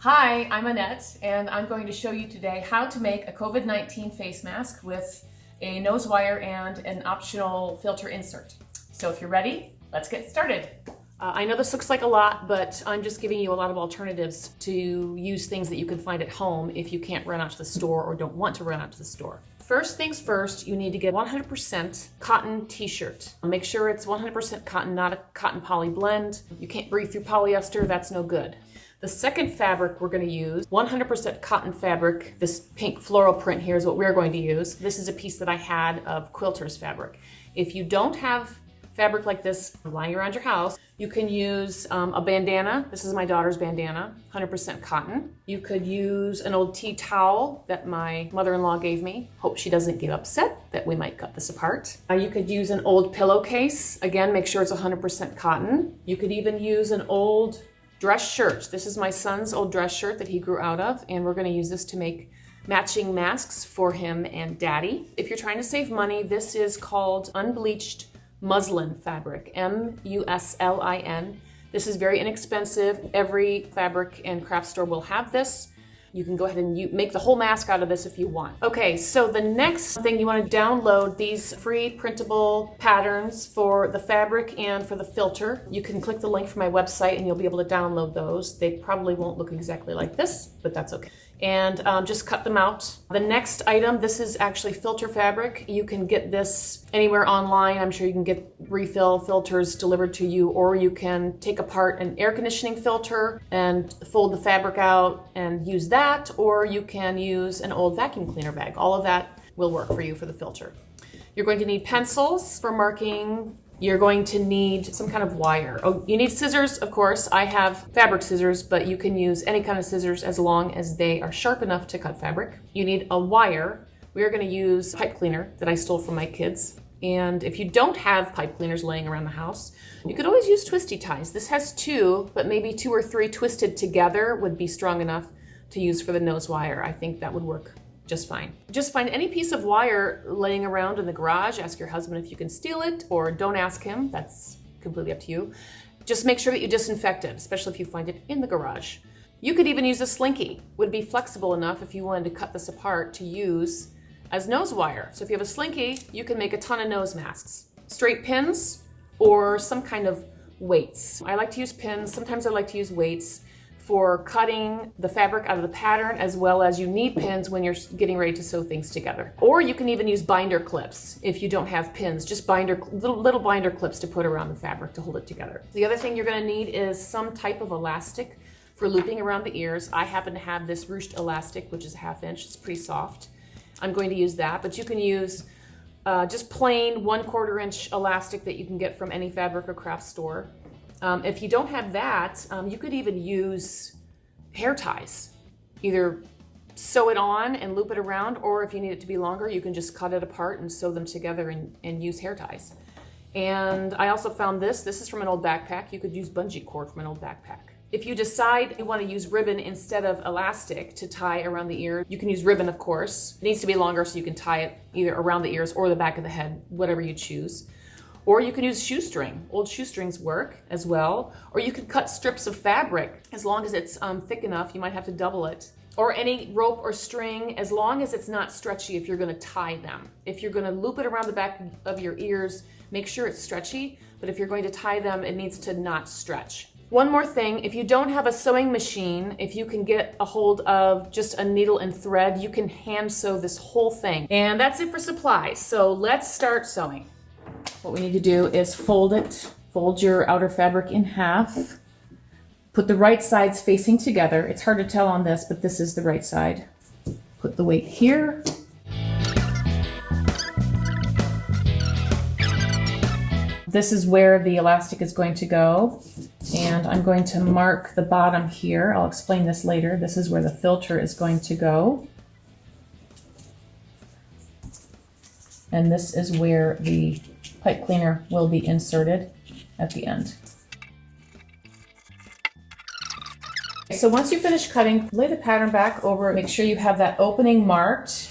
Hi, I'm Annette, and I'm going to show you today how to make a COVID-19 face mask with a nose wire and an optional filter insert. So if you're ready, let's get started. I know this looks like a lot, but I'm just giving you a lot of alternatives to use things that you can find at home if you can't run out to the store or don't want to run out to the store. First things first, you need to get 100% cotton t-shirt. Make sure it's 100% cotton, not a cotton poly blend. You can't breathe through polyester, that's no good. The second fabric we're going to use, 100% cotton fabric. This pink floral print here is what we're going to use. This is a piece that I had of quilter's fabric. If you don't have fabric like this lying around your house, you can use a bandana. This is my daughter's bandana, 100% cotton. You could use an old tea towel that my mother-in-law gave me. Hope she doesn't get upset that we might cut this apart. You could use an old pillowcase. Again, make sure it's 100% cotton. You could even use an old dress shirt. This is my son's old dress shirt that he grew out of, and we're going to use this to make matching masks for him and Daddy. If you're trying to save money, this is called unbleached muslin fabric, M-U-S-L-I-N. This is very inexpensive. Every fabric and craft store will have this. You can go ahead and make the whole mask out of this if you want. Okay, so the next thing, you want to download these free printable patterns for the fabric and for the filter. You can click the link from my website and you'll be able to download those. They probably won't look exactly like this, but that's okay. And just cut them out. The next item, this is actually filter fabric. You can get this anywhere online. I'm sure you can get refill filters delivered to you, or you can take apart an air conditioning filter and fold the fabric out and use that, or you can use an old vacuum cleaner bag. All of that will work for you for the filter. You're going to need pencils for marking. You're going to need some kind of wire. Oh, you need scissors, of course. I have fabric scissors, but you can use any kind of scissors as long as they are sharp enough to cut fabric. You need a wire. We are going to use pipe cleaner that I stole from my kids. And if you don't have pipe cleaners laying around the house, you could always use twisty ties. This has two, but maybe 2 or 3 twisted together would be strong enough to use for the nose wire. I think that would work just fine. Just find any piece of wire laying around in the garage. Ask your husband if you can steal it, or don't ask him. That's completely up to you. Just make sure that you disinfect it, especially if you find it in the garage. You could even use a slinky. Would be flexible enough if you wanted to cut this apart to use as nose wire. So if you have a slinky, you can make a ton of nose masks. Straight pins or some kind of weights. I like to use pins. Sometimes I like to use weights for cutting the fabric out of the pattern, as well as you need pins when you're getting ready to sew things together. Or you can even use binder clips if you don't have pins, just little binder clips to put around the fabric to hold it together. The other thing you're going to need is some type of elastic for looping around the ears. I happen to have this ruched elastic, which is 1/2 inch. It's pretty soft. I'm going to use that, but you can use just plain 1/4 inch elastic that you can get from any fabric or craft store. If you don't have that, you could even use hair ties. Either sew it on and loop it around, or if you need it to be longer, you can just cut it apart and sew them together and use hair ties. And I also found this. This is from an old backpack. You could use bungee cord from an old backpack. If you decide you want to use ribbon instead of elastic to tie around the ear, you can use ribbon, of course. It needs to be longer so you can tie it either around the ears or the back of the head, whatever you choose. Or you can use shoestring. Old shoestrings work as well. Or you could cut strips of fabric as long as it's thick enough. You might have to double it. Or any rope or string, as long as it's not stretchy if you're going to tie them. If you're going to loop it around the back of your ears, make sure it's stretchy. But if you're going to tie them, it needs to not stretch. One more thing, if you don't have a sewing machine, if you can get a hold of just a needle and thread, you can hand sew this whole thing. And that's it for supplies. So let's start sewing. What we need to do is fold it. Fold your outer fabric in half. Put the right sides facing together. It's hard to tell on this, but this is the right side. Put the weight here. This is where the elastic is going to go. And I'm going to mark the bottom here. I'll explain this later. This is where the filter is going to go. And this is where the pipe cleaner will be inserted at the end. So once you finish cutting, lay the pattern back over. Make sure you have that opening marked.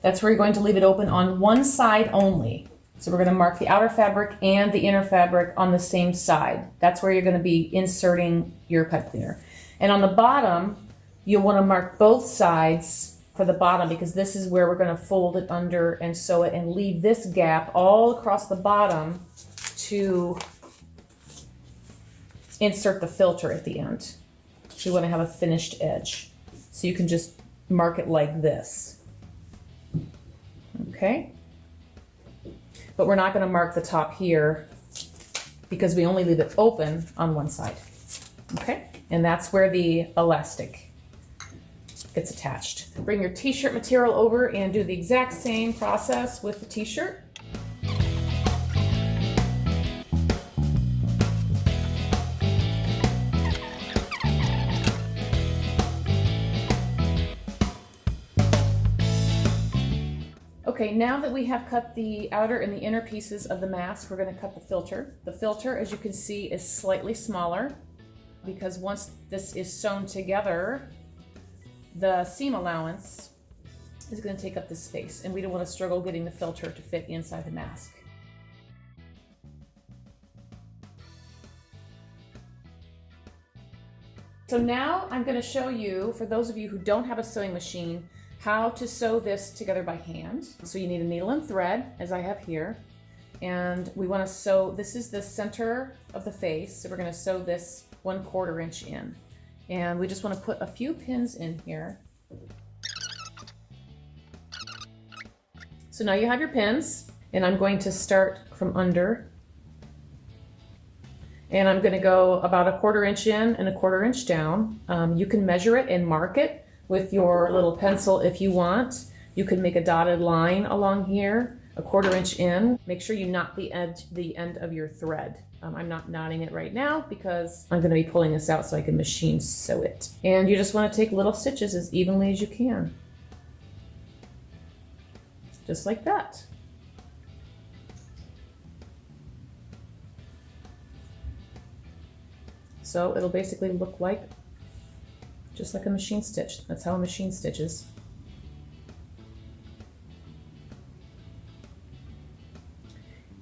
That's where you're going to leave it open on one side only. So we're going to mark the outer fabric and the inner fabric on the same side. That's where you're going to be inserting your pipe cleaner. And on the bottom, you'll want to mark both sides for the bottom, because this is where we're going to fold it under and sew it and leave this gap all across the bottom to insert the filter at the end. So you want to have a finished edge. So you can just mark it like this. Okay? But we're not going to mark the top here because we only leave it open on one side. Okay? And that's where the elastic gets attached. Bring your t-shirt material over and do the exact same process with the t-shirt. Okay, now that we have cut the outer and the inner pieces of the mask, we're going to cut the filter. The filter, as you can see, is slightly smaller because once this is sewn together, the seam allowance is going to take up this space, and we don't want to struggle getting the filter to fit inside the mask. So now I'm going to show you, for those of you who don't have a sewing machine, how to sew this together by hand. So you need a needle and thread, as I have here, and we want to sew, this is the center of the face, so we're going to sew this 1/4 inch in. And we just want to put a few pins in here. So now you have your pins, and I'm going to start from under. And I'm going to go about 1/4 inch in and 1/4 inch down. You can measure it and mark it with your little pencil if you want. You can make a dotted line along here, 1/4 inch in. Make sure you knot the end of your thread. I'm not knotting it right now because I'm going to be pulling this out so I can machine sew it. And you just want to take little stitches as evenly as you can. Just like that. So it'll basically look like just like a machine stitch. That's how a machine stitches.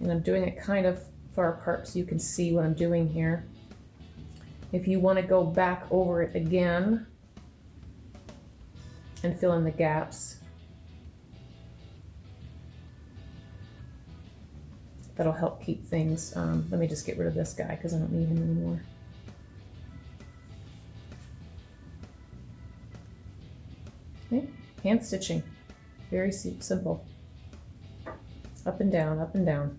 And I'm doing it kind of far apart so you can see what I'm doing here. If you want to go back over it again and fill in the gaps, that'll help keep things. Let me just get rid of this guy because I don't need him anymore. Okay. Hand stitching, very simple. Up and down, up and down.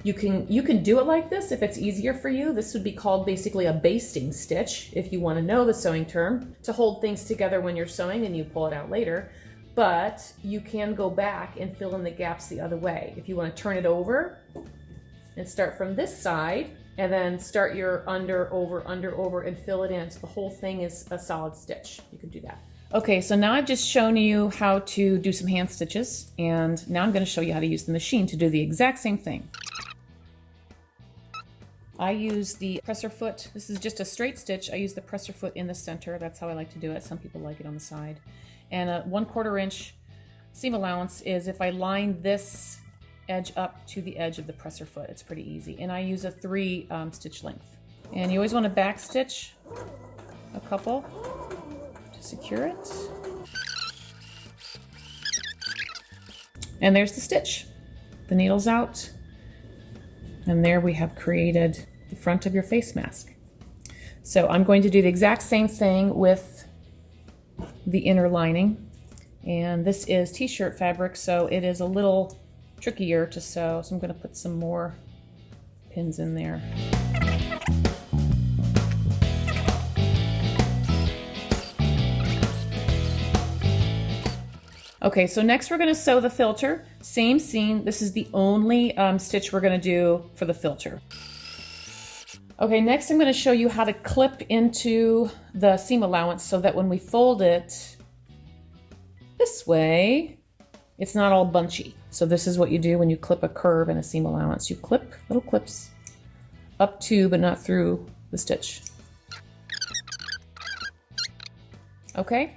You can do it like this if it's easier for you. This would be called basically a basting stitch, if you want to know the sewing term, to hold things together when you're sewing and you pull it out later. But you can go back and fill in the gaps the other way. If you want to turn it over and start from this side, and then start your under, over, and fill it in so the whole thing is a solid stitch. You can do that. Okay, so now I've just shown you how to do some hand stitches, and now I'm going to show you how to use the machine to do the exact same thing. I use the presser foot. This is just a straight stitch. I use the presser foot in the center. That's how I like to do it. Some people like it on the side. And a 1/4 inch seam allowance is if I line this edge up to the edge of the presser foot. It's pretty easy. And I use a 3 stitch length. And you always want to back stitch a couple to secure it. And there's the stitch. The needle's out. And there we have created the front of your face mask. So I'm going to do the exact same thing with the inner lining. And this is t-shirt fabric, so it is a little trickier to sew. So I'm going to put some more pins in there. Okay, so next we're going to sew the filter. Same seam. This is the only stitch we're going to do for the filter. Okay, next I'm going to show you how to clip into the seam allowance so that when we fold it this way, it's not all bunchy. So this is what you do when you clip a curve in a seam allowance. You clip little clips up to but not through the stitch. Okay.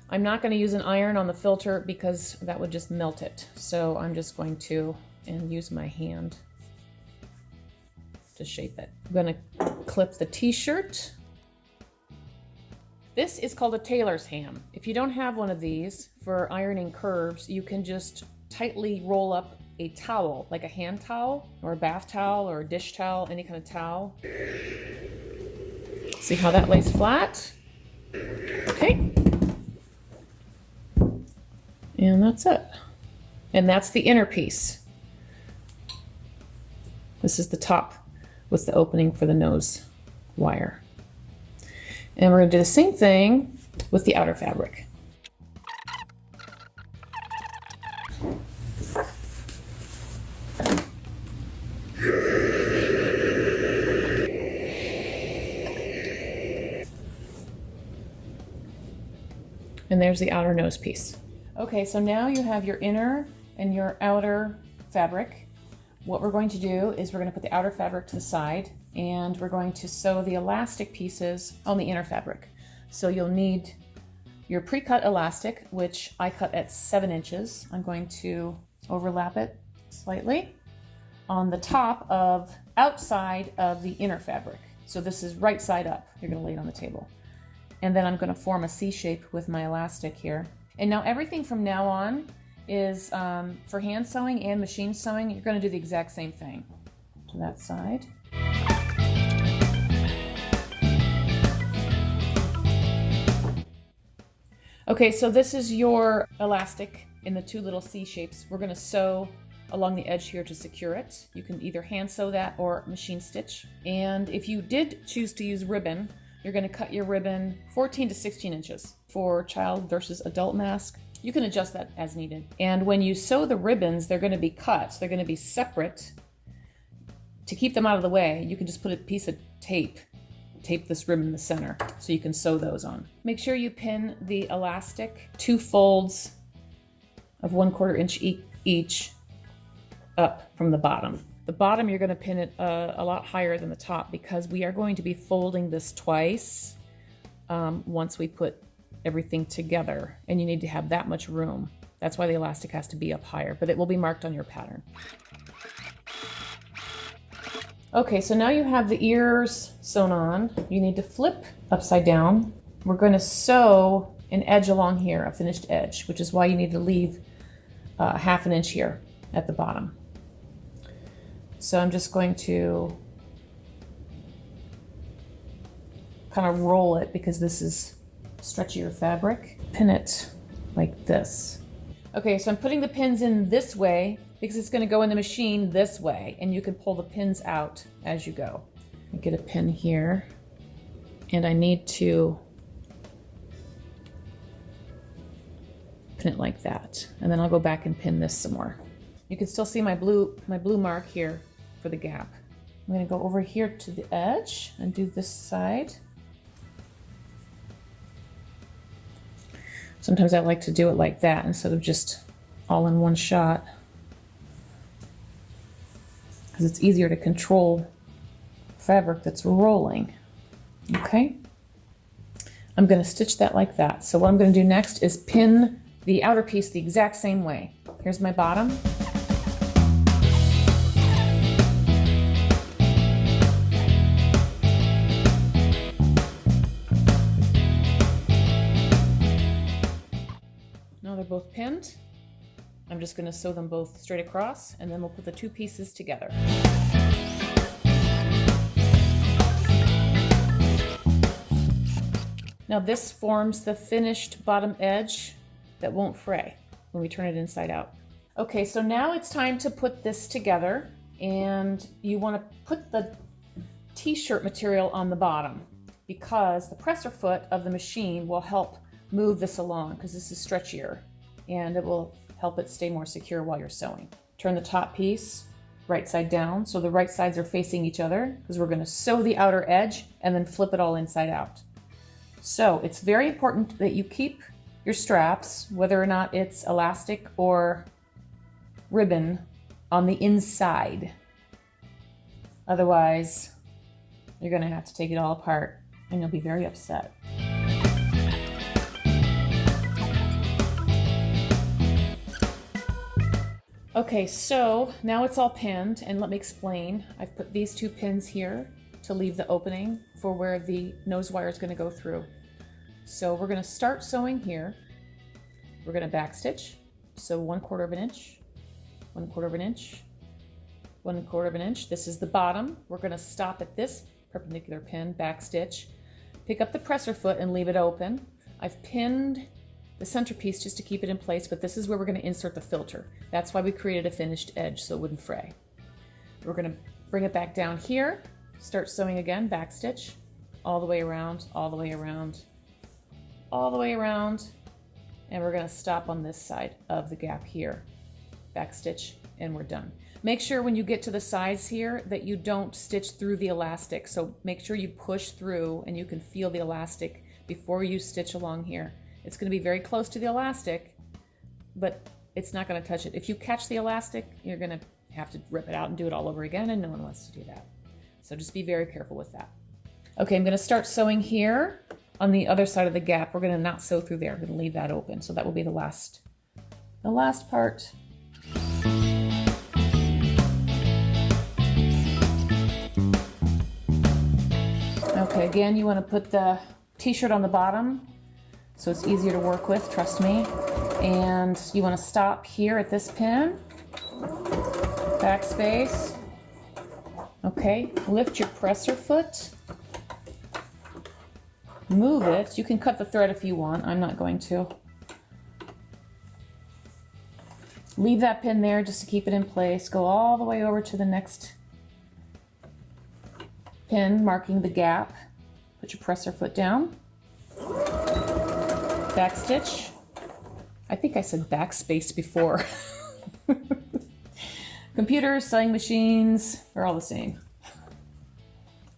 I'm not going to use an iron on the filter because that would just melt it. So I'm just going to and use my hand to shape it. I'm gonna clip the t-shirt. This is called a tailor's ham. If you don't have one of these for ironing curves, you can just tightly roll up a towel, like a hand towel or a bath towel or a dish towel, any kind of towel. See how that lays flat? Okay. And that's it. And that's the inner piece. This is the top with the opening for the nose wire. And we're going to do the same thing with the outer fabric. And there's the outer nose piece. Okay, so now you have your inner and your outer fabric. What we're going to do is we're going to put the outer fabric to the side, and we're going to sew the elastic pieces on the inner fabric. So you'll need your pre-cut elastic, which I cut at 7 inches. I'm going to overlap it slightly on the top of outside of the inner fabric. So this is right side up. You're going to lay it on the table. And then I'm going to form a C shape with my elastic here. And now everything from now on is for hand sewing and machine sewing. You're going to do the exact same thing to that side. Okay, so this is your elastic in the 2 little C shapes. We're going to sew along the edge here to secure it. You can either hand sew that or machine stitch. And if you did choose to use ribbon, you're going to cut your ribbon 14 to 16 inches. For child versus adult mask, you can adjust that as needed. And when you sew the ribbons, they're going to be cut. So they're going to be separate. To keep them out of the way, you can just put a piece of tape this ribbon in the center so you can sew those on. Make sure you pin the elastic 2 folds of 1/4 inch each up from the bottom. The bottom, you're going to pin it a lot higher than the top because we are going to be folding this twice once we put everything together, and you need to have that much room. That's why the elastic has to be up higher, but it will be marked on your pattern. Okay, so now you have the ears sewn on. You need to flip upside down. We're going to sew an edge along here, a finished edge, which is why you need to leave 1/2 inch here at the bottom. So I'm just going to kind of roll it because this is stretchier fabric. Pin it like this. Okay, so I'm putting the pins in this way because it's going to go in the machine this way, and you can pull the pins out as you go. I get a pin here, and I need to pin it like that, and then I'll go back and pin this some more. You can still see my blue mark here for the gap. I'm going to go over here to the edge and do this side. Sometimes I like to do it like that instead of just all in one shot, because it's easier to control fabric that's rolling. Okay, I'm going to stitch that like that. So what I'm going to do next is pin the outer piece the exact same way. Here's my bottom. Now they're both pinned. I'm just going to sew them both straight across, and then we'll put the 2 pieces together. Now this forms the finished bottom edge that won't fray when we turn it inside out. Okay, so now it's time to put this together, and you want to put the t-shirt material on the bottom because the presser foot of the machine will help move this along because this is stretchier, and it will help it stay more secure while you're sewing. Turn the top piece right side down so the right sides are facing each other, because we're going to sew the outer edge and then flip it all inside out. So it's very important that you keep your straps, whether or not it's elastic or ribbon, on the inside. Otherwise, you're going to have to take it all apart and you'll be very upset. Okay, so now it's all pinned, and let me explain. I've put these two pins here to leave the opening for where the nose wire is going to go through. So we're going to start sewing here. We're going to backstitch. So 1/4 of an inch, 1/4 of an inch, 1/4 of an inch. This is the bottom. We're going to stop at this perpendicular pin, backstitch, pick up the presser foot and leave it open. I've pinned the centerpiece just to keep it in place, but this is where we're going to insert the filter. That's why we created a finished edge so it wouldn't fray. We're going to bring it back down here, start sewing again, backstitch, all the way around, all the way around, all the way around, and we're going to stop on this side of the gap here, backstitch, and we're done. Make sure when you get to the sides here that you don't stitch through the elastic, so make sure you push through and you can feel the elastic before you stitch along here. It's going to be very close to the elastic, but it's not going to touch it. If you catch the elastic, you're going to have to rip it out and do it all over again, and no one wants to do that. So just be very careful with that. Okay, I'm going to start sewing here on the other side of the gap. We're going to not sew through there. We're going to leave that open. So that will be the last part. Okay, again, you want to put the t-shirt on the bottom so it's easier to work with, trust me. And you want to stop here at this pin, backspace. Okay, lift your presser foot, move it. You can cut the thread if you want, I'm not going to. Leave that pin there just to keep it in place. Go all the way over to the next pin, marking the gap. Put your presser foot down. Backstitch. I think I said backspace before. Computers, sewing machines, they're all the same.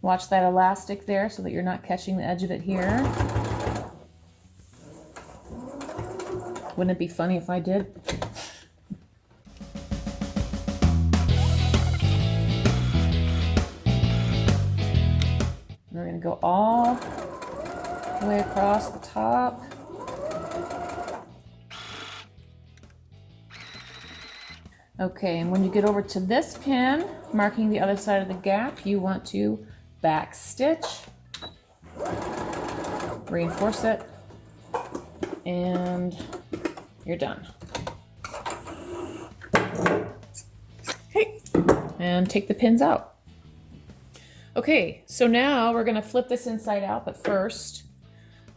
Watch that elastic there so that you're not catching the edge of it here. Wouldn't it be funny if I did? We're going to go all the way across the top. Okay, and when you get over to this pin, marking the other side of the gap, you want to backstitch, reinforce it, and you're done. Okay, and take the pins out. Okay, so now we're going to flip this inside out, but first,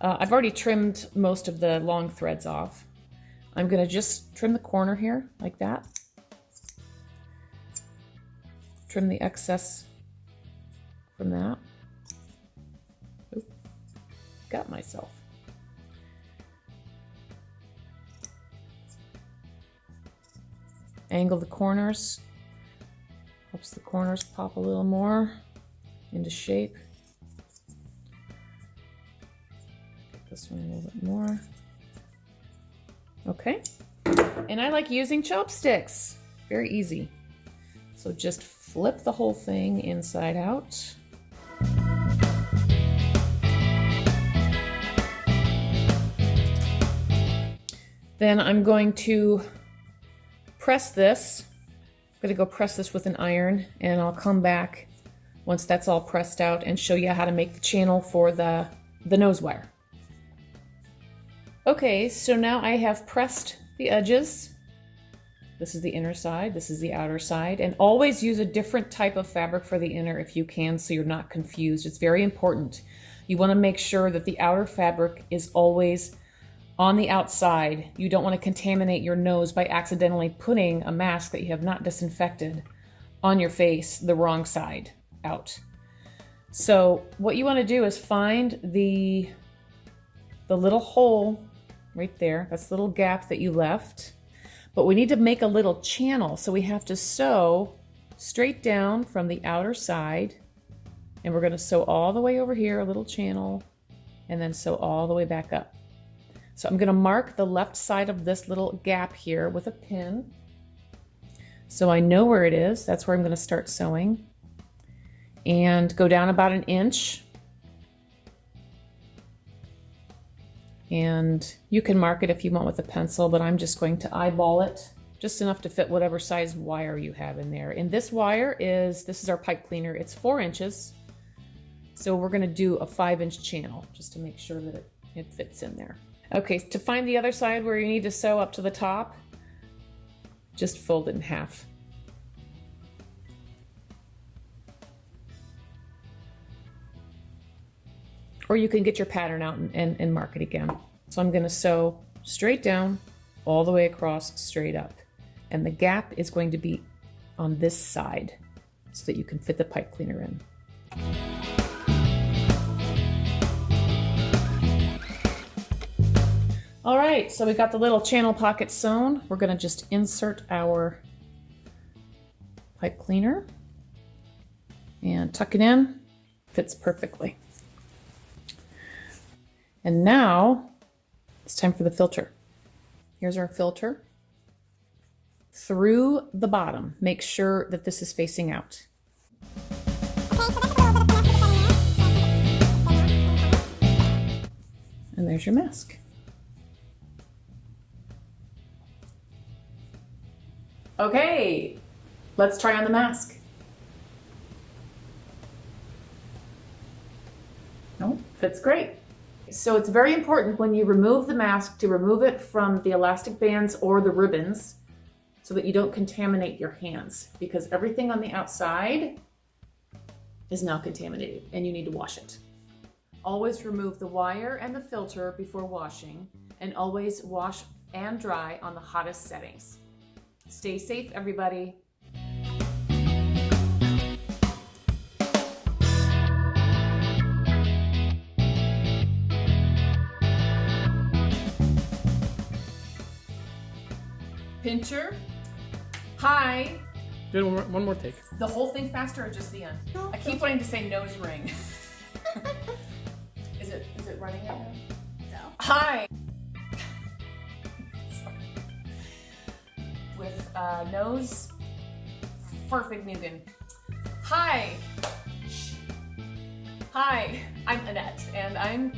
I've already trimmed most of the long threads off. I'm going to just trim the corner here, like that. Trim the excess from that. Oop, got myself. Angle the corners. Helps the corners pop a little more into shape. Get this one a little bit more. Okay. And I like using chopsticks. Very easy. So just flip the whole thing inside out. Then I'm going to press this. I'm going to go press this with an iron, and I'll come back once that's all pressed out and show you how to make the channel for the nose wire. Okay, so now I have pressed the edges. This is the inner side, this is the outer side, and always use a different type of fabric for the inner if you can, so you're not confused. It's very important. You want to make sure that the outer fabric is always on the outside. You don't want to contaminate your nose by accidentally putting a mask that you have not disinfected on your face the wrong side out. So what you want to do is find the little hole right there, that's the little gap that you left. But we need to make a little channel, so we have to sew straight down from the outer side, and we're going to sew all the way over here, a little channel, and then sew all the way back up. So I'm going to mark the left side of this little gap here with a pin, so I know where it is. That's where I'm going to start sewing, and go down about 1 inch. And you can mark it if you want with a pencil, but I'm just going to eyeball it just enough to fit whatever size wire you have in there. And this wire this is our pipe cleaner. It's 4 inches. So we're gonna do a 5-inch channel just to make sure that it fits in there. Okay, to find the other side where you need to sew up to the top, just fold it in half. Or you can get your pattern out and mark it again. So I'm gonna sew straight down, all the way across, straight up. And the gap is going to be on this side so that you can fit the pipe cleaner in. All right, so we got the little channel pocket sewn. We're gonna just insert our pipe cleaner and tuck it in. Fits perfectly. And now it's time for the filter. Here's our filter. Through the bottom, make sure that this is facing out. And there's your mask. Okay, let's try on the mask. Oh, fits great. So it's very important when you remove the mask to remove it from the elastic bands or the ribbons so that you don't contaminate your hands, because everything on the outside is now contaminated and you need to wash it. Always remove the wire and the filter before washing, and always wash and dry on the hottest settings. Stay safe, everybody. Pincher. Hi. Do one more take. The whole thing faster or just the end? I keep wanting to say nose ring. Is it running right now? No. Hi. With nose, Vergnügen. Hi. Hi, I'm Annette, and I'm